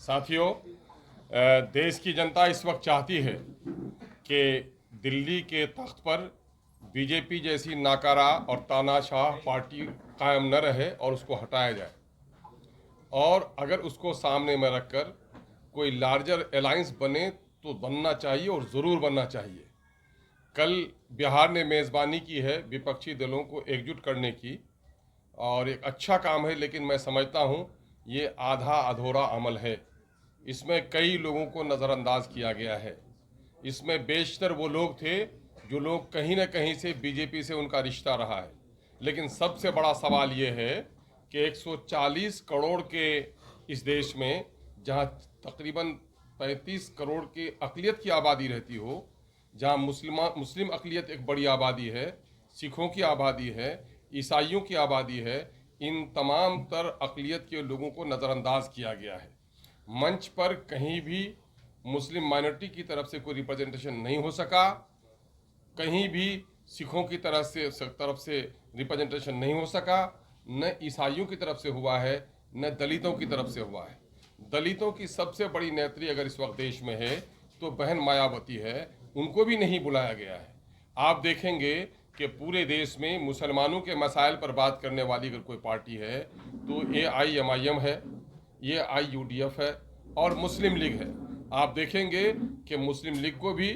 साथियों, देश की जनता इस वक्त चाहती है कि दिल्ली के तख्त पर बीजेपी जैसी नाकारा और तानाशाह पार्टी कायम न रहे और उसको हटाया जाए, और अगर उसको सामने में रखकर कोई लार्जर अलायंस बने तो बनना चाहिए और ज़रूर बनना चाहिए। कल बिहार ने मेज़बानी की है विपक्षी दलों को एकजुट करने की, और एक अच्छा काम है, लेकिन मैं समझता हूँ ये आधा अधूरा अमल है। इसमें कई लोगों को नज़रअंदाज किया गया है। इसमें बेशतर वो लोग थे जो लोग कहीं ना कहीं से बीजेपी से उनका रिश्ता रहा है। लेकिन सबसे बड़ा सवाल ये है कि 140 करोड़ के इस देश में, जहाँ तकरीबन 35 करोड़ की अक़लियत की आबादी रहती हो, जहाँ मुस्लिम अक़लियत एक बड़ी आबादी है, सिखों की आबादी है, ईसाइयों की आबादी है, इन तमाम तर अक़लियत के लोगों को नज़रअंदाज किया गया है। मंच पर कहीं भी मुस्लिम माइनॉरिटी की तरफ से कोई रिप्रेजेंटेशन नहीं हो सका, कहीं भी सिखों की तरफ से रिप्रेजेंटेशन नहीं हो सका, न ईसाइयों की तरफ से हुआ है, न दलितों की तरफ से हुआ है। दलितों की सबसे बड़ी नेत्री अगर इस वक्त देश में है तो बहन मायावती है, उनको भी नहीं बुलाया गया है। आप देखेंगे कि पूरे देश में मुसलमानों के मसाइल पर बात करने वाली अगर कोई पार्टी है तो AIMIM है, ये IUDF है और मुस्लिम लीग है। आप देखेंगे कि मुस्लिम लीग को भी,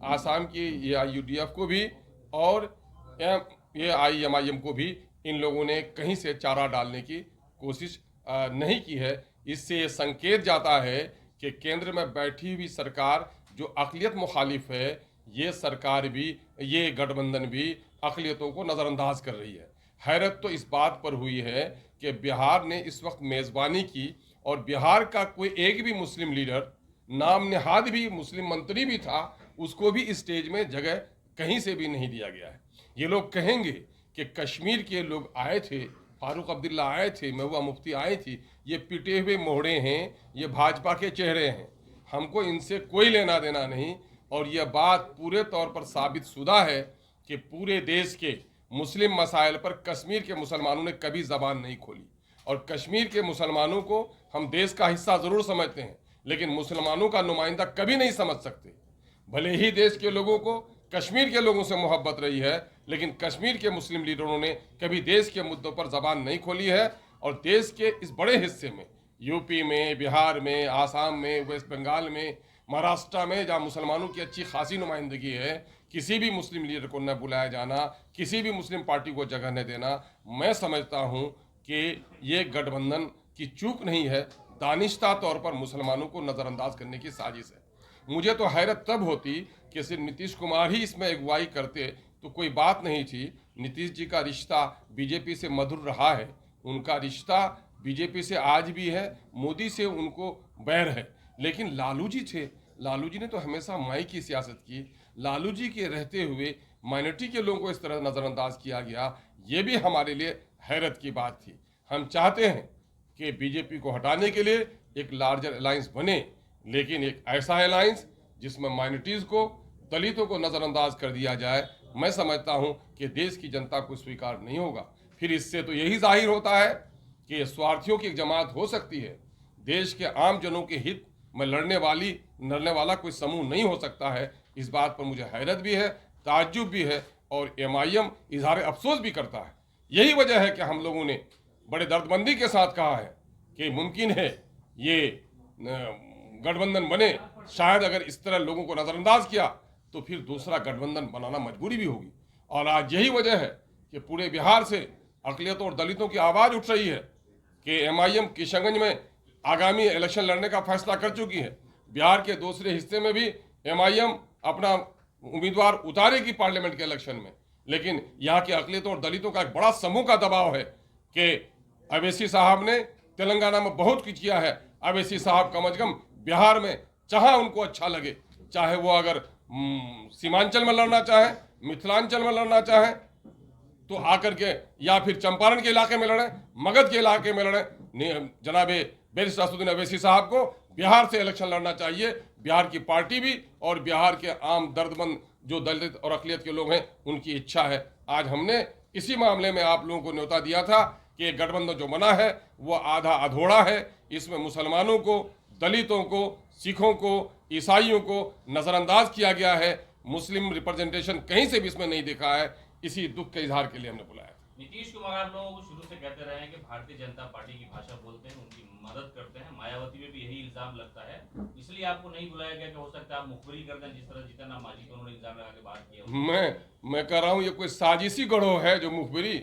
आसाम की ये IUDF को भी और AIMIM को भी इन लोगों ने कहीं से चारा डालने की कोशिश नहीं की है। इससे ये संकेत जाता है कि केंद्र में बैठी हुई सरकार जो अक़लियत मुखालिफ है, ये सरकार भी, ये गठबंधन भी अक़लियतों को नज़रअंदाज कर रही है। हैरत तो इस बात पर हुई है कि बिहार ने इस वक्त मेज़बानी की और बिहार का कोई एक भी मुस्लिम लीडर, नाम नहाद भी मुस्लिम मंत्री भी था, उसको भी स्टेज में जगह कहीं से भी नहीं दिया गया है। ये लोग कहेंगे कि कश्मीर के लोग आए थे, फारूक अब्दुल्ला आए थे, महबूबा मुफ्ती आई थी, ये पिटे हुए मोहड़े हैं, ये भाजपा के चेहरे हैं, हमको इनसे कोई लेना देना नहीं। और यह बात पूरे तौर पर साबित शुदा है कि पूरे देश के मुस्लिम मसाइल पर कश्मीर के मुसलमानों ने कभी ज़बान नहीं खोली, और कश्मीर के मुसलमानों को हम देश का हिस्सा ज़रूर समझते हैं, लेकिन मुसलमानों का नुमाइंदा कभी नहीं समझ सकते। भले ही देश के लोगों को कश्मीर के लोगों से मोहब्बत रही है, लेकिन कश्मीर के मुस्लिम लीडरों ने कभी देश के मुद्दों पर ज़बान नहीं खोली है। और देश के इस बड़े हिस्से में, यूपी में, बिहार में, आसाम में, वेस्ट बंगाल में, महाराष्ट्र में, जहाँ मुसलमानों की अच्छी खासी नुमाइंदगी है, किसी भी मुस्लिम लीडर को न बुलाया जाना, किसी भी मुस्लिम पार्टी को जगह न देना, मैं समझता हूँ कि ये गठबंधन की चूक नहीं है, दानिश्ता तौर पर मुसलमानों को नज़रअंदाज करने की साजिश है। मुझे तो हैरत तब होती कि सिर्फ नीतीश कुमार ही इसमें अगुवाई करते तो कोई बात नहीं थी। नीतीश जी का रिश्ता बीजेपी से मधुर रहा है, उनका रिश्ता बीजेपी से आज भी है, मोदी से उनको बैर है। लेकिन लालू जी थे, लालू जी ने तो हमेशा माई की सियासत की। लालू जी के रहते हुए माइनॉरिटी के लोगों को इस तरह नज़रअंदाज किया गया, ये भी हमारे लिए हैरत की बात थी। हम चाहते हैं कि बीजेपी को हटाने के लिए एक लार्जर अलायंस बने, लेकिन एक ऐसा अलायंस जिसमें माइनॉरिटीज़ को, दलितों को नज़रअंदाज कर दिया जाए, मैं समझता हूं कि देश की जनता को स्वीकार नहीं होगा। फिर इससे तो यही जाहिर होता है कि स्वार्थियों की एक जमात हो सकती है, देश के आम जनों के हित में लड़ने वाला कोई समूह नहीं हो सकता है। इस बात पर मुझे हैरत भी है, ताज्जुब भी है, और MIM इजहार अफसोस भी करता है। यही वजह है कि हम लोगों ने बड़े दर्दमंदी के साथ कहा है कि मुमकिन है ये गठबंधन बने। शायद अगर इस तरह लोगों को नज़रअंदाज किया तो फिर दूसरा गठबंधन बनाना मजबूरी भी होगी। और आज यही वजह है कि पूरे बिहार से अक़लियतों और दलितों की आवाज़ उठ रही है कि MIM किशनगंज में आगामी इलेक्शन लड़ने का फैसला कर चुकी है। बिहार के दूसरे हिस्से में भी MIM अपना उम्मीदवार उतारेगी पार्लियामेंट के इलेक्शन में। लेकिन यहाँ के अक़लियतों और दलितों का एक बड़ा समूह का दबाव है कि अवैसी साहब ने तेलंगाना में बहुत कुछ किया है। अवैसी साहब कम अज कम बिहार में, जहाँ उनको अच्छा लगे, चाहे वो अगर सीमांचल में लड़ना चाहे, मिथिलांचल में लड़ना चाहे, तो आकर के, या फिर चंपारण के इलाके में लड़े, मगध के इलाके में लड़े, जनाबे बैरिस्टर असदुद्दीन अवैसी साहब को बिहार से इलेक्शन लड़ना चाहिए। बिहार की पार्टी भी और बिहार के आम दर्दमंद जो दलित और अक़लियत के लोग हैं, उनकी इच्छा है। आज हमने इसी मामले में आप लोगों को न्योता दिया था कि गठबंधन जो बना है वो आधा अधूरा है। इसमें मुसलमानों को, दलितों को, सिखों को, ईसाइयों को नज़रअंदाज किया गया है। मुस्लिम रिप्रेजेंटेशन कहीं से भी इसमें नहीं दिखा है। इसी दुख के इजहार के लिए हमने बुलाया। नीतीश कुमार आप लोगों को शुरू से कहते रहे हैं कि भारतीय जनता पार्टी की भाषा बोलते हैं, उनकी मदद करते हैं। मायावती में भी यही इल्जाम लगता है, इसलिए आपको नहीं बुलाया गया कि हो सकता है आप मुखबिरी कर दें, जिस तरह जीतन राम मांझी को उन्होंने इल्जाम लगा के बात किया। मैं कह रहा हूं ये कोई साजिशी गढ़ोह है जो मुखबिरी।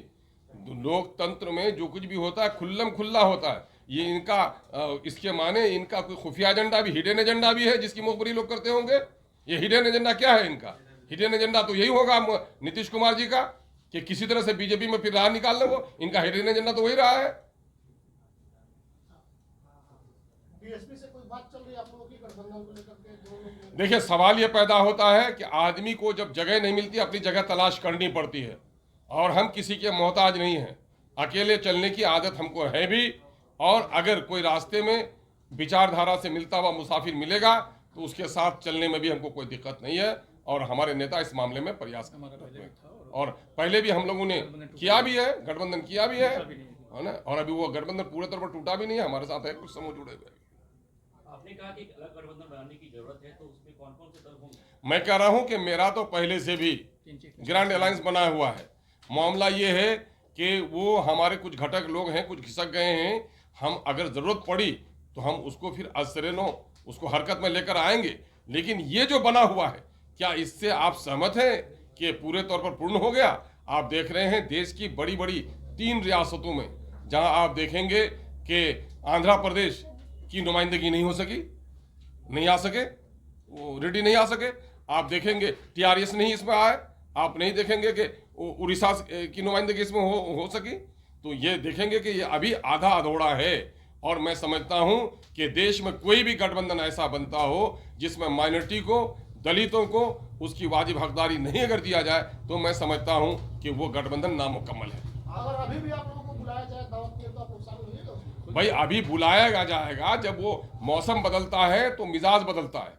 लोकतंत्र में जो कुछ भी होता है खुल्लम खुल्ला होता है। ये इनका इसके माने इनका कोई खुफिया एजेंडा भी, हिडन एजेंडा भी है जिसकी मुखबिरी लोग करते होंगे। ये हिडन एजेंडा क्या है इनका? हिडन एजेंडा तो यही होगा नीतीश कुमार जी का कि किसी तरह से बीजेपी में फिर राह निकाल ले। वो इनका हिडन एजेंडा तो वही रहा है। बीएसपी से कोई बात चल रही है आप लोगों की गठबंधन को लेकर के? देखिए, सवाल ये पैदा होता है कि आदमी को जब जगह नहीं मिलती अपनी जगह तलाश करनी पड़ती है, और हम किसी के मोहताज नहीं हैं। अकेले चलने की आदत हमको है भी, और अगर कोई रास्ते में विचारधारा से मिलता हुआ मुसाफिर मिलेगा तो उसके साथ चलने में भी हमको कोई दिक्कत नहीं है। और हमारे नेता इस मामले में प्रयास करते हैं, और पहले भी हम लोगों ने किया भी है, गठबंधन किया भी है ना। और अभी वो गठबंधन पूरे तौर पर टूटा भी नहीं है, हमारे साथ है कुछ समूह जुड़े हुए। आपने कहा कि अलग गठबंधन बनाने की जरूरत है, तो उसमें कौन कौन से दल होंगे? मैं कह रहा हूं कि मेरा तो पहले से भी ग्रैंड अलायंस बना हुआ है। मामला ये है कि वो हमारे कुछ घटक लोग हैं, कुछ खिसक गए हैं। हम अगर जरूरत पड़ी तो हम उसको फिर असरेनो उसको हरकत में लेकर आएंगे। लेकिन ये जो बना हुआ है, क्या इससे आप सहमत हैं कि पूरे तौर पर पूर्ण हो गया? आप देख रहे हैं देश की बड़ी बड़ी 3 रियासतों में जहां आप देखेंगे कि आंध्र प्रदेश की नुमाइंदगी नहीं हो सकी, नहीं आ सके, वो रेडी नहीं आ सके। आप देखेंगे टीआरएस नहीं इसमें आए। आप नहीं देखेंगे कि उड़ीसा की नुमाइंदगी इसमें हो सकी। तो ये देखेंगे कि ये अभी आधा अधूरा है। और मैं समझता हूं कि देश में कोई भी गठबंधन ऐसा बनता हो जिसमें माइनॉरिटी को, दलितों को उसकी वाजिब हकदारी नहीं अगर दिया जाए, तो मैं समझता हूं कि वो गठबंधन नामुकम्मल है। अगर अभी भी आप लोगों को बुलाया जाए दावत के, तो आप लोग शामिल होइएगा उसमें? भाई अभी बुलाया जाएगा, जब वो मौसम बदलता है तो मिजाज बदलता है।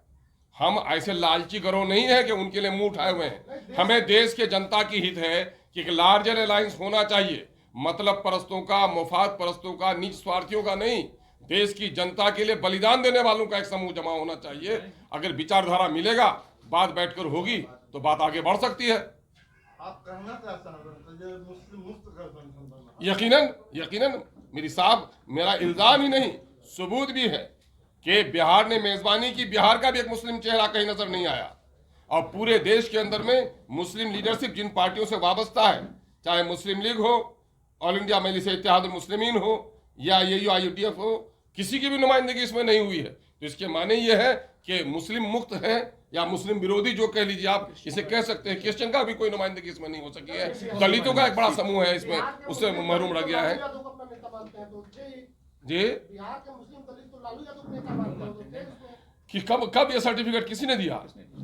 हम ऐसे लालची गरोह नहीं है कि उनके लिए मुंह उठाए हुए हैं। हमें देश के जनता की हित है कि एक लार्जर अलायंस होना चाहिए, मतलब परस्तों का, मुफाद परस्तों का, निज स्वार्थियों का नहीं। देश की जनता के लिए बलिदान देने वालों का एक समूह जमा होना चाहिए। अगर विचारधारा मिलेगा, बात बैठकर होगी तो बात आगे बढ़ सकती है। आप कहना चाहते हैं मुस्लिम मुक्त गठबंधन बनना? यकीनन यकीनन मेरी साहब, मेरा इल्जाम ही नहीं सबूत भी है कि बिहार ने मेजबानी की। बिहार का भी एक मुस्लिम चेहरा कहीं नजर नहीं आया। और पूरे देश के अंदर में मुस्लिम लीडरशिप जिन पार्टियों से वाबस्ता है, चाहे मुस्लिम लीग हो, ऑल इंडिया मजलिस इत्तेहादुल मुस्लिमीन हो, या AUIUDF हो, किसी की भी नुमाइंदगी इसमें नहीं हुई है। तो इसके माने ये है कि मुस्लिम मुक्त है, या मुस्लिम विरोधी जो कह लीजिए आप इसे कह सकते हैं। क्रिश्चियन का भी कोई नुमाइंदगी इसमें नहीं हो सकी है। दलितों का एक बड़ा समूह है इसमें, उससे महरूम रह गया है। जी, बिहार के मुस्लिम दलित तो लालू यादव को नेता मानते हैं, तो थे उसमें? कि कब ये सर्टिफिकेट किसी ने दिया?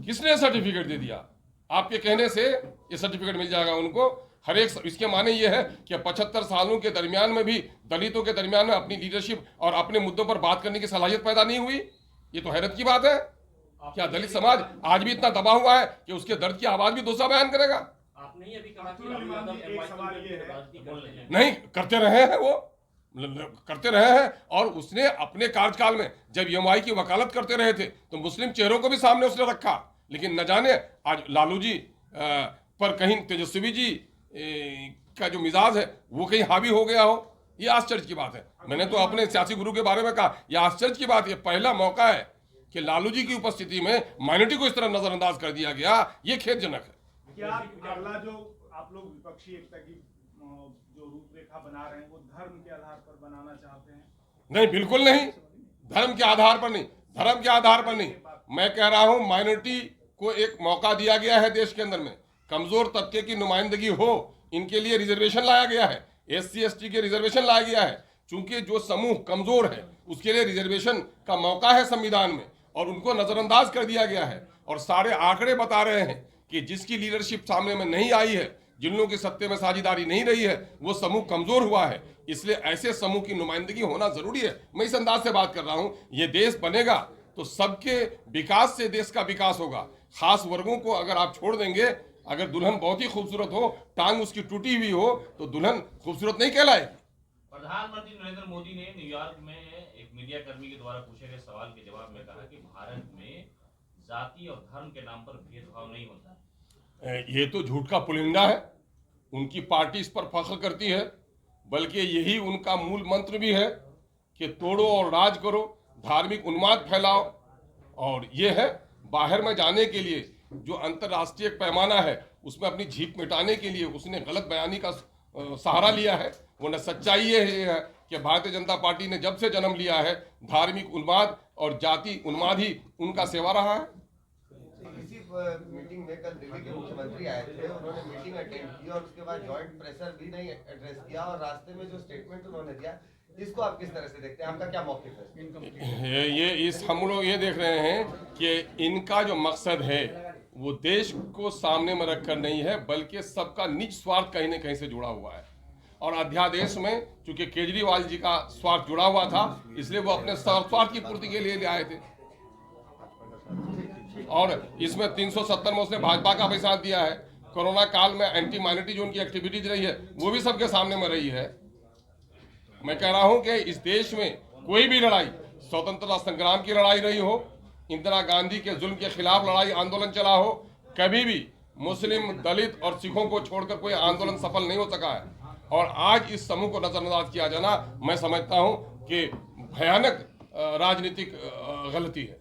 किसने सर्टिफिकेट दे दिया? आपके कहने से ये सर्टिफिकेट मिल जाएगा उनको हर एक। इसके माने ये है कि 75 सालों के दरमियान में भी दलितों के दरमियान में अपनी लीडरशिप और अपने मुद्दों पर बात करने की सलाहियत पैदा नहीं हुई। ये तो हैरत की बात है। क्या दलित समाज आज भी इतना दबा हुआ है कि उसके दर्द की आवाज भी दूसरा बयान करेगा? आपने ही अभी कहा कि लालू यादव राजनीति कर रहे हैं। नहीं करते रहे हैं, वो करते रहे हैं। और उसने अपने कार्यकाल में जब EMI की वकालत करते रहे थे तो मुस्लिम चेहरों को भी सामने उसने रखा। लेकिन न जाने आज लालू जी पर कहीं तेजस्वी जी का जो मिजाज है वो कहीं हावी हो गया हो। ये आश्चर्य की बात है। मैंने तो अपने सियासी गुरु के बारे में कहा, यह आश्चर्य की बात, ये पहला मौका है कि लालू जी की उपस्थिति में माइनॉरिटी को इस तरह नजरअंदाज कर दिया गया। ये खेदजनक है। क्या अगला जो आप लोग विपक्षी एकता की जो रूपरेखा बना रहे हैं वो धर्म के आधार पर बनाना चाहते हैं? नहीं, बिल्कुल नहीं। धर्म के आधार पर नहीं, धर्म के आधार पर नहीं। मैं कह रहा हूं माइनॉरिटी को एक मौका दिया गया है देश के अंदर में। कमजोर तबके की नुमाइंदगी हो, इनके लिए रिजर्वेशन लाया गया है। SC ST के रिजर्वेशन लाया गया है। चूंकि जो समूह कमजोर है उसके लिए रिजर्वेशन का मौका है संविधान में, और उनको नजरअंदाज कर दिया गया है। और सारे आंकड़े बता रहे हैं कि जिसकी लीडरशिप सामने में नहीं आई है, जिन लोगों की सत्ते में साझेदारी नहीं रही है, वो समूह कमजोर हुआ है। इसलिए ऐसे समूह की नुमाइंदगी होना जरूरी है। मैं इस अंदाज से बात कर रहा हूं। ये देश बनेगा तो सबके विकास से देश का विकास होगा। खास वर्गों को अगर आप छोड़ देंगे, अगर दुल्हन बहुत ही खूबसूरत हो, टांग उसकी टूटी हुई हो, तो दुल्हन खूबसूरत नहीं कहलाएगी। प्रधानमंत्री नरेंद्र मोदी ने न्यूयॉर्क में एक मीडिया कर्मी के द्वारा पूछे गए सवाल के जवाब में कहा कि भारत में जाति और धर्म के नाम पर भेदभाव नहीं होता। ये तो झूठ का पुलिंदा है। उनकी पार्टी इस पर फख्र करती है, बल्कि यही उनका मूल मंत्र भी है कि तोड़ो और राज करो, धार्मिक उन्माद फैलाओ। और ये है बाहर में जाने के लिए जो अंतर्राष्ट्रीय पैमाना है उसमें अपनी झीप मिटाने के लिए उसने गलत बयानी का सहारा लिया है। वरना सच्चाई ये है कि भारतीय जनता पार्टी ने जब से जन्म लिया है धार्मिक उन्माद और जाति उन्माद ही उनका सेवा रहा है। इसी मीटिंग में कल दिल्ली के मुख्यमंत्री आए थे, उन्होंने मीटिंग अटेंड की और उसके बाद जॉइंट प्रेशर भी नहीं एड्रेस किया और रास्ते में जो स्टेटमेंट उन्होंने दिया, इसको आप किस तरह से देखते हैं? आपका क्या मौक़िफ़ है? हम लोग ये देख रहे हैं कि इनका जो मकसद है वो देश को सामने में रखकर नहीं है, बल्कि सबका निज स्वार्थ कहीं न कहीं से जुड़ा हुआ है। और अध्यादेश में चूंकि केजरीवाल जी का स्वार्थ जुड़ा हुआ था, इसलिए वो अपने स्वार्थ की पूर्ति के लिए ले आए थे। और इसमें 370 में उसने भाजपा का भी साथ दिया है। कोरोना काल में एंटी माइनॉरिटी जो उनकी एक्टिविटीज रही है वो भी सबके सामने में रही है। मैं कह रहा हूं कि इस देश में कोई भी लड़ाई, स्वतंत्रता संग्राम की लड़ाई रही हो, इंदिरा गांधी के जुल्म के खिलाफ लड़ाई आंदोलन चला हो, कभी भी मुस्लिम, दलित और सिखों को छोड़कर कोई आंदोलन सफल नहीं हो सका है। और आज इस समूह को नजरअंदाज किया जाना मैं समझता हूं कि भयानक राजनीतिक गलती है।